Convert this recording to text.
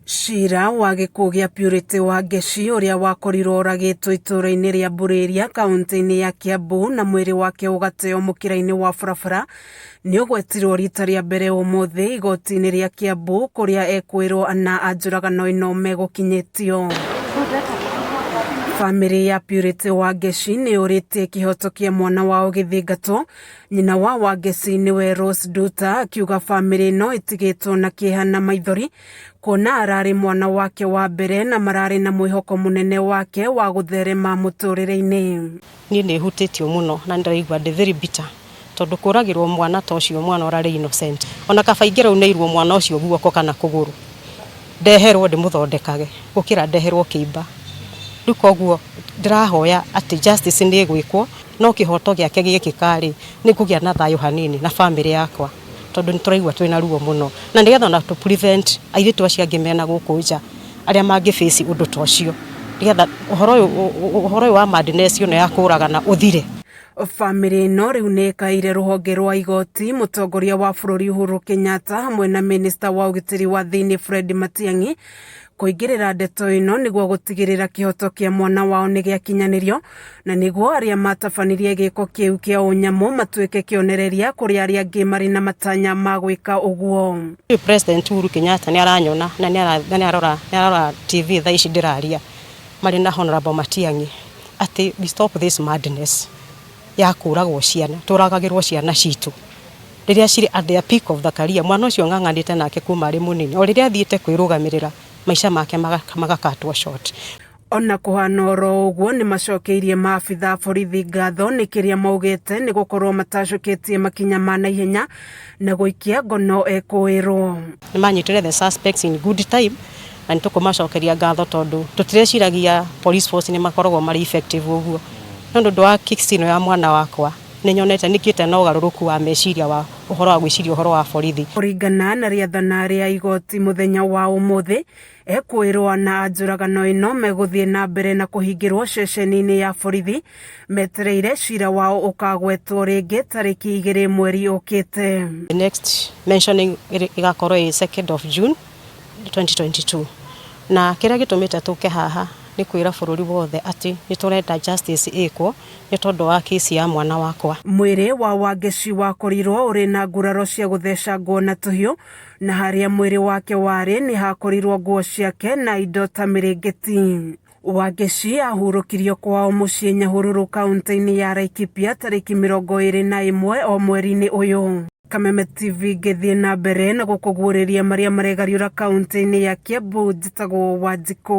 Njira wa gikuo gia Purity Wangechi uria wakorirwo oragitwo ituur-ini ria Mburiria kaunti-ini ya Kiambu na mwiri wake ugateo mukira-ini wa barabara ni ugwetirwo rita ria mbere umuthi igoti-ini ria Kiambu kuria ekwirwo na anjuragano ino megukinyitio. Bamiri ya Purity Wangechi ni yuritie Kihooto kia mwana wao githingatwo. Nyina wa Wangechi niwe Rose Duta akiuga bamiri no itigitwo na kieha na maithori kuona arari mwana wake wa mbere na marari na mwihoko munene wake wa gutherema muturire-ini. Ni ne hutitio muno na ndiraigwa de very bitter tondu kuragirwo mwana tocio mwana orari innocent ona kabaingira uneirwo mwana ucio guoko kana kuguru ndeherwo ndimuthondekage gukira ndeherwo kiimba riu koguo ndirahoya ati justice ni gwikwo no Kihooto giake gikikari ni kugia na thayo hanini na family yakwa tondu nituraigwa twina ruo muno na ndigetha na to prevent airitu acio angi mena guku nja aria mangi face undu tocio ndigetha uhoro wa madness yo na yakuraga na uthire. Bamiri no riu ni kaire ruhonge rwa igoti mutongoria wa bururi Uhuru Kenyatta hamwe na minister wa ugitiri wa thiini Fred Matiang'i kuingirira ndeto ino niguo gutigirira Kihooto kia mwana wao ni giakinyanirio na niguo aria matabanirie giko kiu kia unyamu matuike kionereria kuri aria angi mari na matanya ma gwika uguo. President Uhuru Kenyatta ni aranyona na ni arora TV thaa ici ndiraria mari na Honorable Matiang'i ati we stop this madness ya kuragwo ciana turagagirwo ciana citu riria ciri at the peak of the career mwana ucio ng'ang'anite nake kuma ari munini o riria thiite kwirugamirira maisha make magakatwo short. Ona kuhana oro uguo ni macokeirie maabitha borithi ngatho ni kiria maugite ni gukorwo matacukitie makinya ma naihenya na guikia ngono ekwirwo ni manyitire the suspects in good time na nitukumacokeria ngatho tondu tutireciragia police force ni makoragwo mari effective uguo nondu wa kixino ya mwana wakwa ni nyonete nikite na ugaruruku wa meciria wa uhoro wa gwiciria uhoro wa borithi kuringana na riathana ria igoti muthenya wa umuthi ekwirwo na anjuragano ino meguthie na mbere na kuhingirwo ceceni-ini ya borithi metereire cira wao ukagwetwo ringi tariki 2 mweri ukite. The next mentioning igakorwo 2nd of June 2022 na kiria gitumite tuke haha ni kwira bururi wothe ati ni turenda justice ikwo ni tondu wa kesi ya mwana wakwa. Mwiri wa Wangechi wakorirwo uri na nguraro cia gutheca nguo na tuhiu na haria mwiri wake wari ni hakorirwo nguo ciake na indo ta mirengeti. Wangechi ahurukirio kwao mucii Nyahururu kaunti-ini ya Laikipia tariki 21 o mweri-ini uyu. Kameme TV githie na mbere na gukuguriria maria maregariura kaunti-ini ya Kiambu njitagwo Wanjiko.